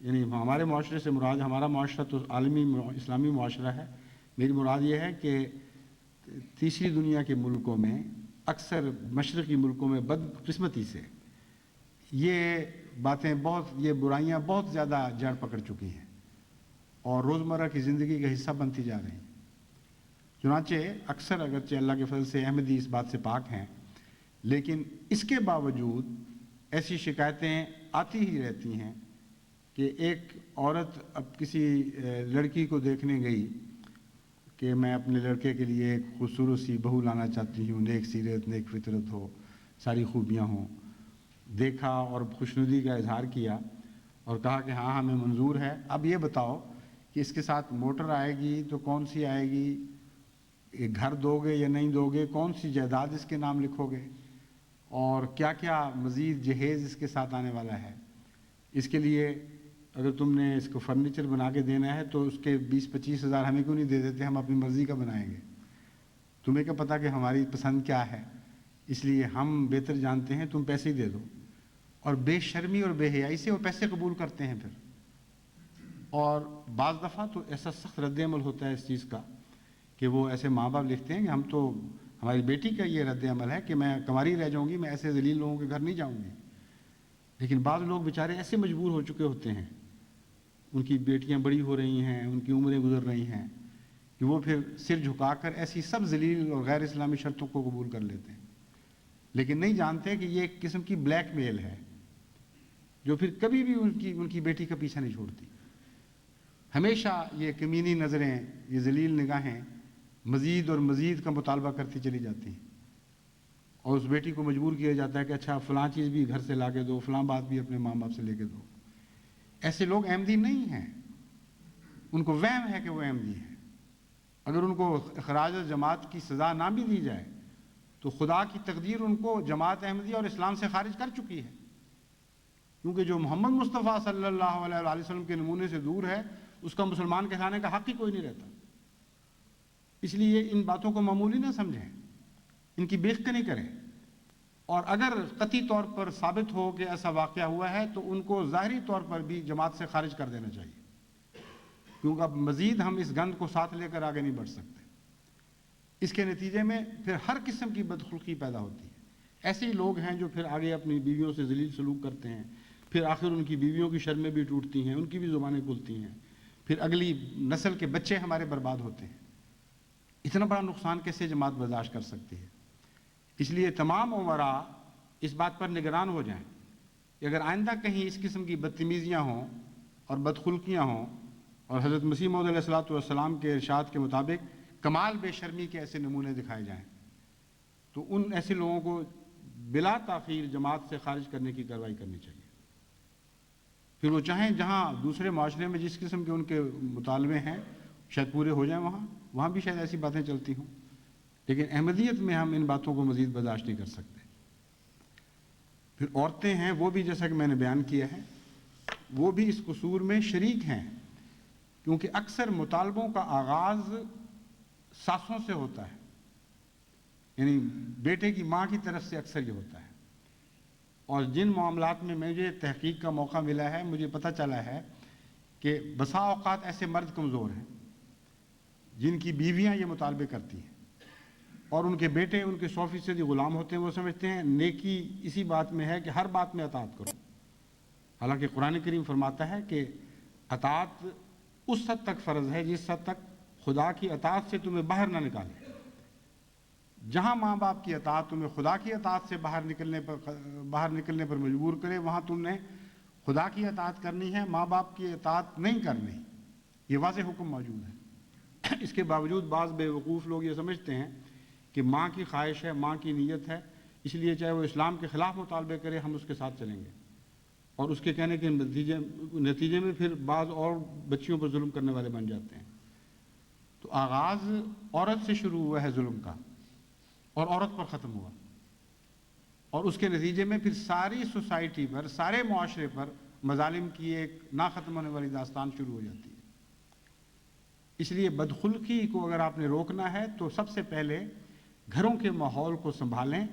یعنی ہمارے معاشرے سے مراد ہمارا معاشرہ تو عالمی اسلامی معاشرہ ہے. میری مراد یہ ہے کہ تیسری دنیا کے ملکوں میں اکثر مشرقی ملکوں میں بدقسمتی سے یہ باتیں یہ برائیاں بہت زیادہ جڑ پکڑ چکی ہیں اور روزمرہ کی زندگی کا حصہ بنتی جا رہی ہیں. چنانچہ اکثر اگرچہ اللہ کے فضل سے احمدی اس بات سے پاک ہیں، لیکن اس کے باوجود ایسی شکایتیں آتی ہی رہتی ہیں کہ ایک عورت اب کسی لڑکی کو دیکھنے گئی کہ میں اپنے لڑکے کے لیے ایک خوبصورت سی بہو لانا چاہتی ہوں، نیک سیرت نیک فطرت ہو، ساری خوبیاں ہوں. دیکھا اور خوشنودی کا اظہار کیا اور کہا کہ ہاں ہمیں منظور ہے. اب یہ بتاؤ کہ اس کے ساتھ موٹر آئے گی تو کون سی آئے گی، ایک گھر دو گے یا نہیں دو گے، کون سی جائیداد اس کے نام لکھو گے، اور کیا کیا مزید جہیز اس کے ساتھ آنے والا ہے. اس کے لیے اگر تم نے اس کو فرنیچر بنا کے دینا ہے تو اس کے 20-25 ہزار ہمیں کیوں نہیں دے دیتے، ہم اپنی مرضی کا بنائیں گے. تمہیں کیا پتہ کہ ہماری پسند کیا ہے، اس لیے ہم بہتر جانتے ہیں، تم پیسے ہی دے دو. اور بے شرمی اور بے حیائی سے وہ پیسے قبول کرتے ہیں پھر. اور بعض دفعہ تو ایسا سخت رد عمل ہوتا ہے اس چیز کا کہ وہ ایسے ماں باپ لکھتے ہیں کہ ہم تو، ہماری بیٹی کا یہ رد عمل ہے کہ میں کنواری رہ جاؤں گی، میں ایسے ذلیل لوگوں کے گھر نہیں جاؤں گی. لیکن بعض لوگ بیچارے ایسے مجبور ہو چکے ہوتے ہیں، ان کی بیٹیاں بڑی ہو رہی ہیں، ان کی عمریں گزر رہی ہیں، کہ وہ پھر سر جھکا کر ایسی سب ذلیل اور غیر اسلامی شرطوں کو قبول کر لیتے ہیں، لیکن نہیں جانتے کہ یہ ایک قسم کی بلیک میل ہے جو پھر کبھی بھی ان کی بیٹی کا پیچھا نہیں چھوڑتی. ہمیشہ یہ کمینی نظریں، یہ ذلیل نگاہیں مزید اور مزید کا مطالبہ کرتی چلی جاتی ہیں، اور اس بیٹی کو مجبور کیا جاتا ہے کہ اچھا فلاں چیز بھی گھر سے لا کے دو، فلاں بات بھی اپنے ماں باپ سے لے کے دو. ایسے لوگ احمدی نہیں ہیں، ان کو وہم ہے کہ وہ احمدی ہیں. اگر ان کو اخراج جماعت کی سزا نہ بھی دی جائے تو خدا کی تقدیر ان کو جماعت احمدیہ اور اسلام سے خارج کر چکی ہے، کیونکہ جو محمد مصطفیٰ صلی اللہ علیہ وآلہ وسلم کے نمونے سے دور ہے اس کا مسلمان کہلانے کا حق ہی کوئی نہیں رہتا. اس لیے ان باتوں کو معمولی نہ سمجھیں، ان کی بےخکنی کریں، اور اگر قطعی طور پر ثابت ہو کہ ایسا واقعہ ہوا ہے تو ان کو ظاہری طور پر بھی جماعت سے خارج کر دینا چاہیے، کیونکہ اب مزید ہم اس گند کو ساتھ لے کر آگے نہیں بڑھ سکتے. اس کے نتیجے میں پھر ہر قسم کی بدخلقی پیدا ہوتی ہے. ایسے ہی لوگ ہیں جو پھر آگے اپنی بیویوں سے ذلیل سلوک کرتے ہیں، پھر آخر ان کی بیویوں کی شرمیں بھی ٹوٹتی ہیں، ان کی بھی زبانیں کھلتی ہیں، پھر اگلی نسل کے بچے ہمارے برباد ہوتے ہیں. اتنا بڑا نقصان کیسے جماعت برداشت کر سکتی ہے؟ اس لیے تمام امراء اس بات پر نگران ہو جائیں کہ اگر آئندہ کہیں اس قسم کی بدتمیزیاں ہوں اور بدخلقیاں ہوں، اور حضرت مسیح موعود علیہ السلام کے ارشاد کے مطابق کمال بے شرمی کے ایسے نمونے دکھائے جائیں، تو ان ایسے لوگوں کو بلا تاخیر جماعت سے خارج کرنے کی کارروائی کرنی چاہیے. پھر وہ چاہیں جہاں دوسرے معاشرے میں جس قسم کے ان کے مطالبے ہیں شاید پورے ہو جائیں، وہاں بھی شاید ایسی باتیں چلتی ہوں، لیکن احمدیت میں ہم ان باتوں کو مزید برداشت نہیں کر سکتے. پھر عورتیں ہیں، وہ بھی جیسا کہ میں نے بیان کیا ہے وہ بھی اس قصور میں شریک ہیں، کیونکہ اکثر مطالبوں کا آغاز ساسوں سے ہوتا ہے، یعنی بیٹے کی ماں کی طرف سے اکثر یہ ہوتا ہے. اور جن معاملات میں مجھے تحقیق کا موقع ملا ہے مجھے پتہ چلا ہے کہ بسا اوقات ایسے مرد کمزور ہیں جن کی بیویاں یہ مطالبے کرتی ہیں اور ان کے بیٹے ان کے 100% غلام ہوتے ہیں. وہ سمجھتے ہیں نیکی اسی بات میں ہے کہ ہر بات میں اطاعت کرو، حالانکہ قرآن کریم فرماتا ہے کہ اطاعت اس حد تک فرض ہے جس حد تک خدا کی اطاعت سے تمہیں باہر نہ نکالے. جہاں ماں باپ کی اطاعت تمہیں خدا کی اطاعت سے باہر نکلنے پر مجبور کرے، وہاں تم نے خدا کی اطاعت کرنی ہے، ماں باپ کی اطاعت نہیں کرنی. یہ واضح حکم موجود ہے. اس کے باوجود بعض بے وقوف لوگ یہ سمجھتے ہیں کہ ماں کی خواہش ہے، ماں کی نیت ہے، اس لیے چاہے وہ اسلام کے خلاف مطالبے کرے ہم اس کے ساتھ چلیں گے، اور اس کے کہنے کے نتیجے میں پھر بعض اور بچیوں پر ظلم کرنے والے بن جاتے ہیں. تو آغاز عورت سے شروع ہوا ہے ظلم کا اور عورت پر ختم ہوا، اور اس کے نتیجے میں پھر ساری سوسائٹی پر، سارے معاشرے پر مظالم کی ایک نہ ختم ہونے والی داستان شروع ہو جاتی ہے. اس لیے بدخلقی کو اگر آپ نے روکنا ہے تو سب سے پہلے گھروں کے ماحول کو سنبھالیں